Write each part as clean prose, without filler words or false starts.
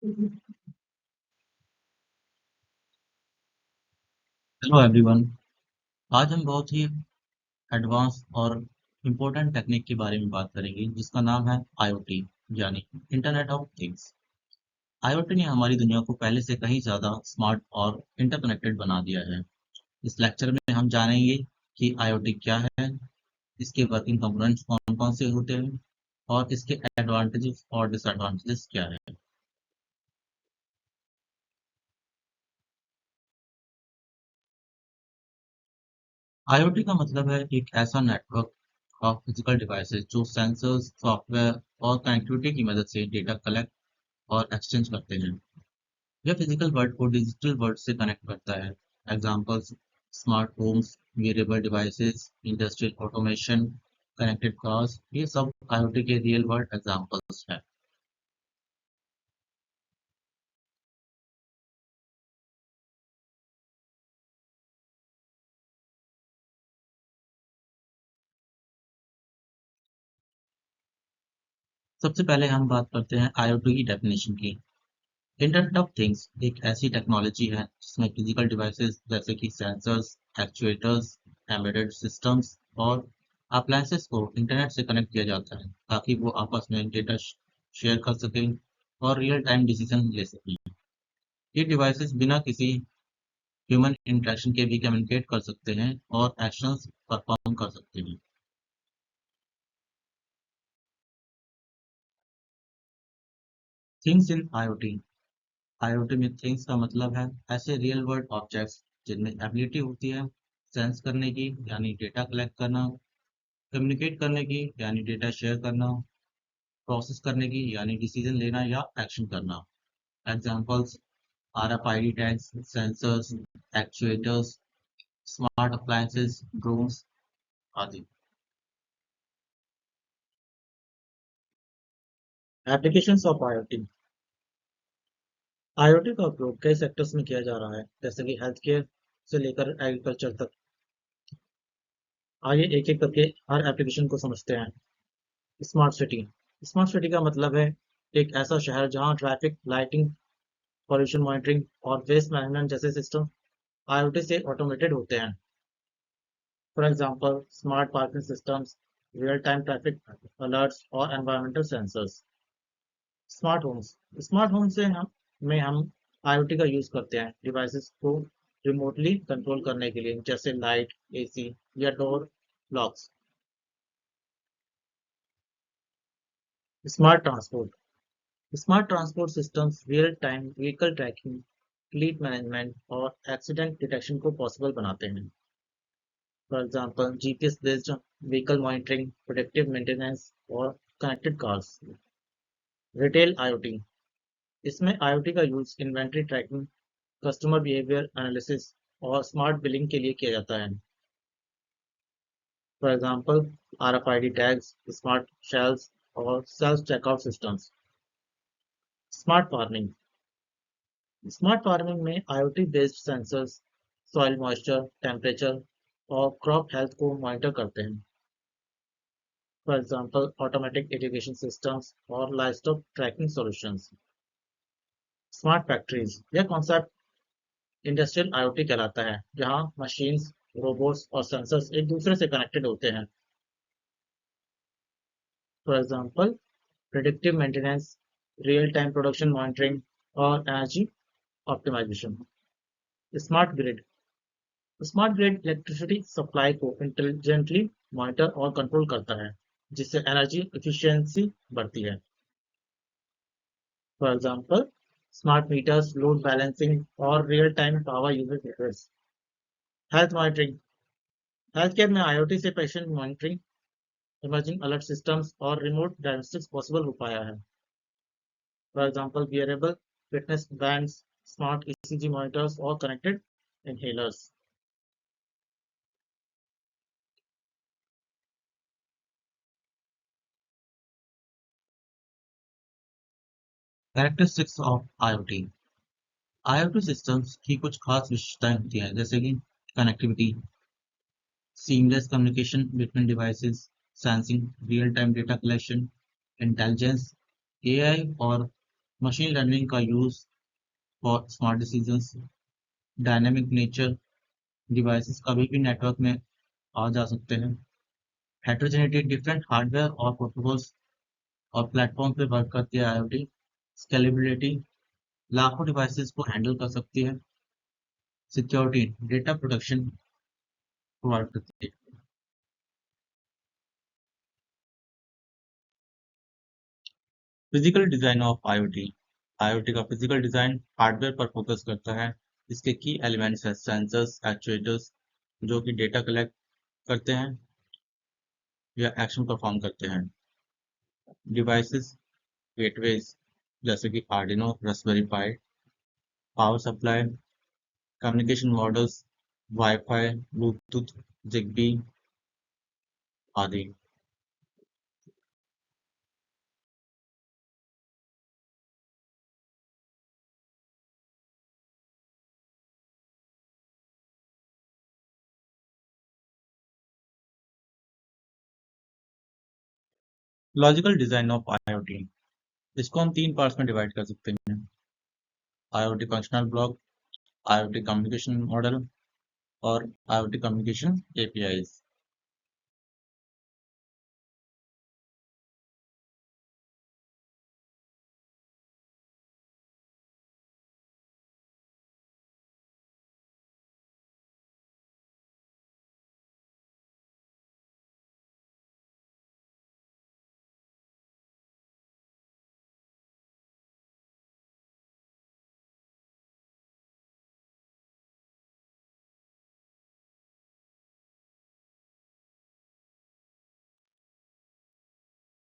Hello everyone. आज हम बहुत ही एडवांस और इम्पोर्टेंट टेक्निक के बारे में बात करेंगे जिसका नाम है आईओटी यानी इंटरनेट ऑफ थिंग्स। आईओटी ने हमारी दुनिया को पहले से कहीं ज़्यादा स्मार्ट और इंटरकनेक्टेड बना दिया है। इस लेक्चर में हम जानेंगे कि आईओटी क्या है, इसके वर्किंग कंपोनेंट्स कौन-कौन से होते हैं और इसके एडवांटेजेस और डिसएडवांटेजेस क्या है। आईओटी का मतलब है एक ऐसा नेटवर्क ऑफ फिजिकल डिवाइसेस जो सेंसर्स, सॉफ्टवेयर और कनेक्टिविटी की मदद से डेटा कलेक्ट और एक्सचेंज करते हैं। यह फिजिकल वर्ल्ड को डिजिटल वर्ल्ड से कनेक्ट करता है। Examples smart homes, wearable devices, industrial automation, connected cars, ये सब आईओटी के रियल वर्ल्ड एग्जांपल्स हैं। सबसे पहले हम बात करते हैं आईओटी की डेफिनेशन की। इंटरनेट ऑफ थिंग्स एक ऐसी टेक्नोलॉजी है जिसमें फिजिकल डिवाइसेस जैसे कि सेंसर्स, एक्चुएटर्स, एम्बेडेड सिस्टम्स और अप्लायंसेस को इंटरनेट से कनेक्ट किया जाता है ताकि वो आपस में डेटा शेयर कर सकें और रियल टाइम डिसीजन ले सकें। ये डिवाइसेस बिना किसी ह्यूमन इंटरेक्शन के भी कम्युनिकेट कर सकते हैं और एक्शंस परफॉर्म कर सकते हैं। Things in IoT. आईओटी में थिंग्स का मतलब है ऐसे रियल वर्ल्ड ऑब्जेक्ट्स जिनमें एबिलिटी होती है सेंस करने की यानी डेटा कलेक्ट करना, कम्युनिकेट करने की यानी डेटा शेयर करना, प्रोसेस करने की यानी डिसीजन लेना या एक्शन करना। Examples RFID tags, sensors, actuators, smart appliances, drones आदि। Applications of IoT. आईओटी का उपयोग कई सेक्टर्स में किया जा रहा है जैसे कि हेल्थ केयर से लेकर एग्रीकल्चर तक। आइए एक एक करके हर एप्लीकेशन को समझते हैं। Smart city. स्मार्ट सिटी का मतलब है एक ऐसा शहर जहां ट्रैफिक लाइटिंग, पॉल्यूशन मॉनिटरिंग और वेस्ट मैनेजमेंट जैसे सिस्टम आईओटी से ऑटोमेटेड होते हैं। For example smart parking systems, real time traffic alerts और environmental sensors. Smart homes. Smart home से हम आईओटी का यूज करते हैं डिवाइसेस को रिमोटली कंट्रोल करने के लिए जैसे लाइट, एसी या door locks. Smart transport. Smart transport systems real time vehicle tracking, fleet management और एक्सीडेंट डिटेक्शन को पॉसिबल बनाते हैं। For example GPS based vehicle monitoring, productive maintenance और कनेक्टेड कार्स। Retail IoT. इसमें आईओटी का use inventory tracking, customer behaviour analysis और smart billing के लिए किया जाता है। For example RFID tags, smart shelves और self checkout systems. Smart farming. Smart farming में IoT based sensors soil moisture, temperature और क्रॉप हेल्थ को मॉनिटर करते हैं। For example automatic irrigation systems और livestock tracking solutions. Smart factories. यह concept industrial IoT कहलाता है जहां मशीन्स, रोबोट्स और सेंसर्स एक दूसरे से कनेक्टेड होते हैं। For example predictive maintenance, real time production monitoring और energy optimisation. Smart grid. Smart grid electricity supply को इंटेलिजेंटली मॉनिटर और कंट्रोल करता है जिससे एनर्जी एफिशिएंसी बढ़ती है। For example smart meters, load balancing और real time power usage methods. Health monitoring. Health care में आईओटी से patient monitoring, emerging alert systems और रिमोट डायग्नोस्टिक्स पॉसिबल हो पाया है। For example wearable fitness bands, smart ECG monitors और connected inhalers. Characteristics of IoT. IoT systems की कुछ खास विशेषताएं होती हैं जैसे कि connectivity, seamless communication between devices, sensing, real-time data collection, intelligence, AI और मशीन लर्निंग का use for smart decisions, dynamic nature, devices कभी भी नेटवर्क में आ जा सकते हैं, हेटेरोजेनिटी, डिफरेंट हार्डवेयर और प्रोटोकॉल्स और प्लेटफॉर्म पे वर्क करती है आईओटी, स्केलेबिलिटी, लाखों डिवाइसेस को हैंडल कर सकती है, सिक्योरिटी, डेटा प्रोटेक्शन प्रोवाइड करती है। Physical design of IoT, IoT का फिजिकल डिजाइन हार्डवेयर पर फोकस करता है। इसके की एलिमेंट्स हैं सेंसर्स, एक्चुएटर्स जो कि डेटा कलेक्ट करते हैं या एक्शन परफॉर्म करते हैं, डिवाइसेस, गेटवेज जैसे कि Arduino, Raspberry Pi, power supply, communication models, wifi, Bluetooth, Zigbee आदि। लॉजिकल डिजाइन ऑफ आईओटी, इसको हम तीन पार्ट्स में डिवाइड कर सकते हैं: IoT functional block, IoT communication model और IoT communication APIs.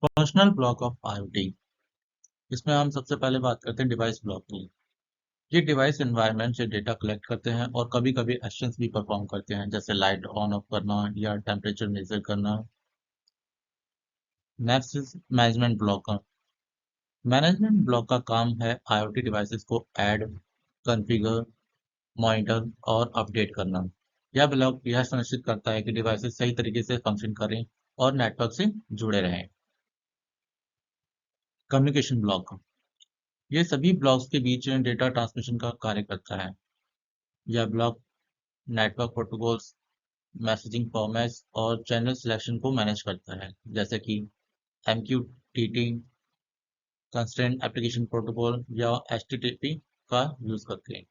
Functional block of IoT, इसमें हम सबसे पहले बात करते हैं डिवाइस ब्लॉक की। ये डिवाइस एनवायरनमेंट से डेटा कलेक्ट करते हैं और कभी-कभी एक्शंस भी परफॉर्म करते हैं, जैसे लाइट ऑन ऑफ करना या टेम्परेचर मेजर करना। Next is management block. Management block का काम है आईओटी डिवाइसेस को ऐड, कॉन्फ़िगर, मॉनिटर और अपडेट करना। यह ब्लॉक यह सुनिश्चित करता है कि डिवाइसेस सही तरीके से फंक्शन करें और नेटवर्क से जुड़े रहें। कम्युनिकेशन ब्लॉक, ये सभी ब्लॉक्स के बीच डेटा ट्रांसमिशन का कार्य करता है। यह block network protocols, messaging formats और चैनल सिलेक्शन को मैनेज करता है, जैसे कि MQTT, कंस्ट्रेंट एप्लीकेशन प्रोटोकॉल या HTTP का यूज करते हैं।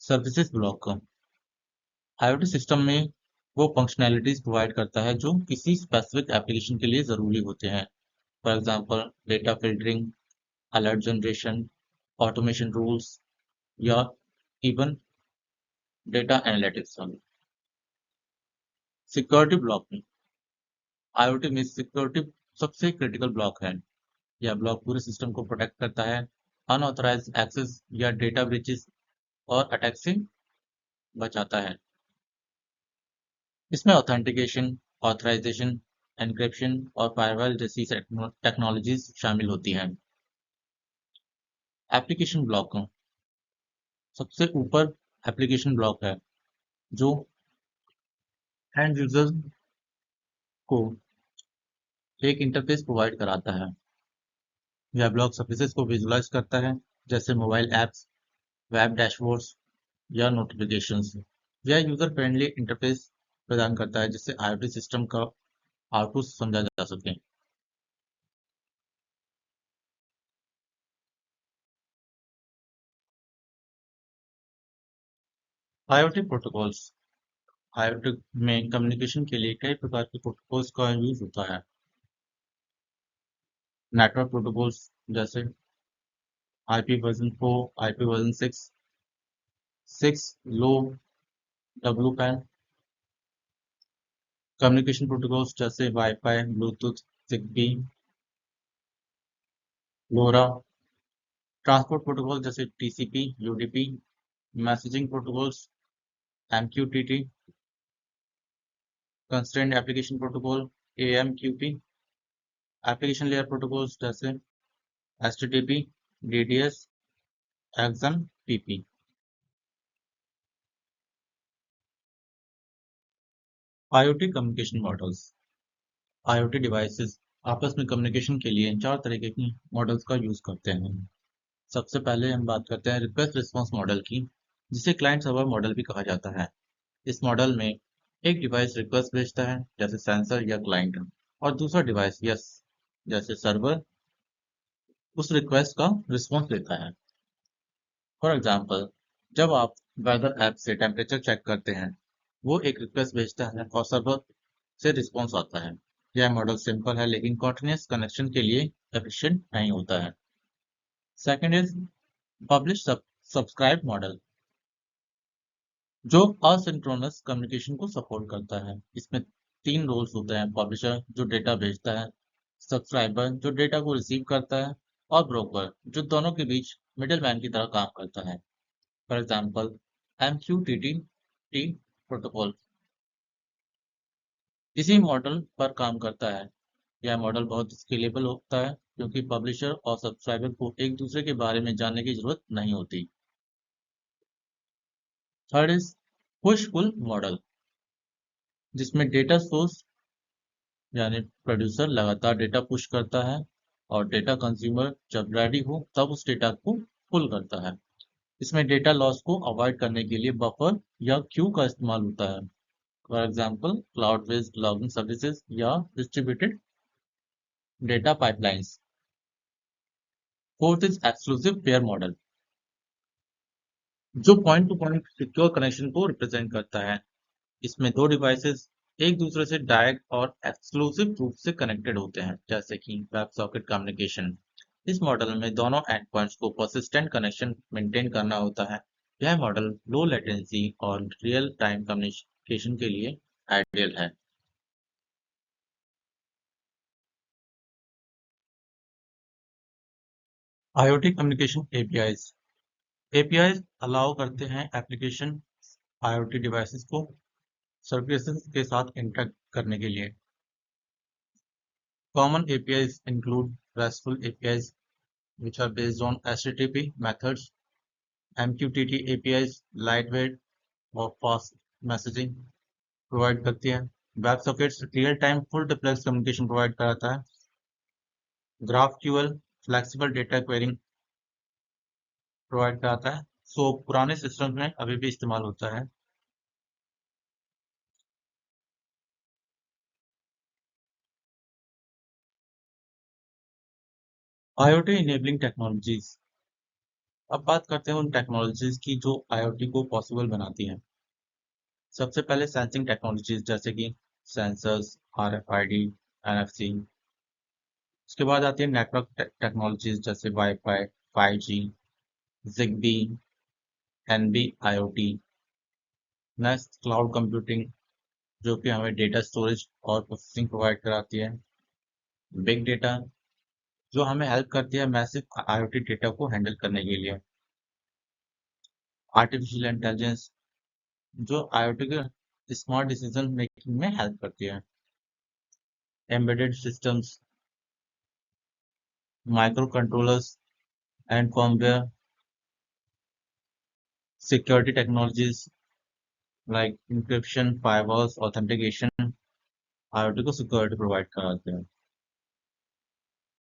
सर्विसेज ब्लॉक, आईओटी सिस्टम में वो फंक्शनैलिटीज प्रोवाइड करता है जो किसी स्पेसिफिक एप्लीकेशन के लिए ज़रूरी होते हैं। For example data filtering, alert generation, automation rules या even data analytics. Security block में आईओटी में सिक्योरिटी सबसे क्रिटिकल ब्लॉक है। यह ब्लॉक पूरे सिस्टम को प्रोटेक्ट करता है, अनऑथराइज्ड एक्सेस या डेटा ब्रीचेस और अटैक से बचाता है। इसमें ऑथेंटिकेशन, ऑथराइजेशन, एन्क्रिप्शन और फायरवॉल जैसी टेक्नोलॉजीज शामिल होती हैं। एप्लीकेशन ब्लॉक, सबसे ऊपर एप्लीकेशन ब्लॉक है जो एंड यूजर को एक इंटरफेस प्रोवाइड कराता है। यह ब्लॉक सर्विसेज को विजुअलाइज करता है, जैसे मोबाइल ऐप्स, वेब डैशबोर्ड्स या नोटिफिकेशंस। यह यूजर फ्रेंडली इंटरफेस प्रदान करता है जिससे आईओटी सिस्टम का आउटपुट समझा जा सके। आईओटी प्रोटोकॉल्स, आईओटी में कम्युनिकेशन के लिए कई प्रकार के प्रोटोकॉल्स का यूज होता है। नेटवर्क प्रोटोकॉल्स जैसे आईपी वर्जन 4, आईपी वर्जन 6, 6 लो डब्ल्यू पैन। कम्युनिकेशन प्रोटोकॉल्स जैसे वाईफाई, ब्लूटूथ, zigbee, लोरा। ट्रांसपोर्ट प्रोटोकॉल जैसे TCP, UDP. Messaging protocols MQTT, constraint application protocol AMQP। Application layer protocols जैसे HTTP, DDS, XMPP। IoT communication models, IoT devices आपस में communication के लिए 4 तरीके की models का यूज़ करते हैं। सबसे पहले हम बात करते हैं रिक्वेस्ट रिस्पॉन्स मॉडल की, जिसे क्लाइंट सर्वर मॉडल भी कहा जाता है। इस मॉडल में एक डिवाइस रिक्वेस्ट भेजता है, जैसे सेंसर या क्लाइंट, और दूसरा डिवाइस यस जैसे सर्वर उस रिक्वेस्ट का रिस्पॉन्स देता है। फॉर एग्जाम्पल, जब आप वेदर ऐप से टेम्परेचर चेक करते हैं, वो एक रिक्वेस्ट भेजता है और सर्वर से रिस्पॉन्स आता है। यह मॉडल सिंपल है लेकिन कॉन्टिन्यूस कनेक्शन के लिए एफिशिएंट नहीं होता है। Second is publish subscribe model, जो असिंक्रोनस कम्युनिकेशन को सपोर्ट करता है। इसमें 3 रोल्स होते हैं: पब्लिशर जो डेटा भेजता है, सब्सक्राइबर जो डेटा को रिसीव करता है, और ब्रोकर जो दोनों के बीच मिडलमैन की तरह काम करता है। फॉर एग्जाम्पल, MQTT प्रोटोकॉल इसी मॉडल पर काम करता है। यह मॉडल बहुत स्केलेबल होता है क्योंकि पब्लिशर और सब्सक्राइबर को एक दूसरे के बारे में जानने की जरूरत नहीं होती। Third is push pull model, जिसमें डेटा सोर्स यानी प्रोड्यूसर लगातार डेटा पुश करता है और डेटा कंज्यूमर जब रेडी हो तब उस डेटा को पुल करता है। इसमें डेटा लॉस को अवॉइड करने के लिए बफर या क्यू का इस्तेमाल होता है। For example, cloud based logging services या distributed data pipelines. Fourth is exclusive pair model, जो point to point secure connection को रिप्रेजेंट करता है। इसमें 2 डिवाइसेस एक दूसरे से डायरेक्ट और एक्सक्लूसिव रूप से कनेक्टेड होते हैं, जैसे कि वेब सॉकेट कम्युनिकेशन। इस मॉडल में दोनों एंड पॉइंट्स को परसिस्टेंट कनेक्शन मेंटेन करना होता है। यह मॉडल लो लेटेंसी और रियल टाइम कम्युनिकेशन के लिए आइडियल है। IoT communication APIs APIs allow करते हैं एप्लीकेशन IoT डिवाइसेस को सर्विसेज के साथ इंटरेक्ट करने के लिए। Common APIs include RESTful APIs, which are based on HTTP methods, MQTT APIs, lightweight और fast messaging प्रोवाइड करती है। WebSockets real time full diplex communication provide कराता है। GraphQL flexible data quarrying provide कराता है। सो पुराने सिस्टम में अभी भी इस्तेमाल होता है। IoT enabling technologies. अब बात करते हैं उन टेक्नोलॉजीज की जो IoT को पॉसिबल बनाती हैं। सबसे पहले सेंसिंग टेक्नोलॉजीज, जैसे कि सेंसर्स, RFID, NFC। उसके बाद आती है नेटवर्क टेक्नोलॉजीज, जैसे wifi, 5G, ZigBee, NB IoT। Next cloud computing, जो कि हमें डेटा स्टोरेज और प्रोसेसिंग प्रोवाइड कराती है। बिग डेटा, जो हमें हेल्प करती है मैसिव IoT डेटा को हैंडल करने के लिए। आर्टिफिशियल इंटेलिजेंस, जो IoT के स्मार्ट डिसीजन मेकिंग में हेल्प करती है। Embedded systems, micro controllers and firmware. Security technologies like encryption, firewalls, authentication IoT को सिक्योरिटी प्रोवाइड कराते हैं।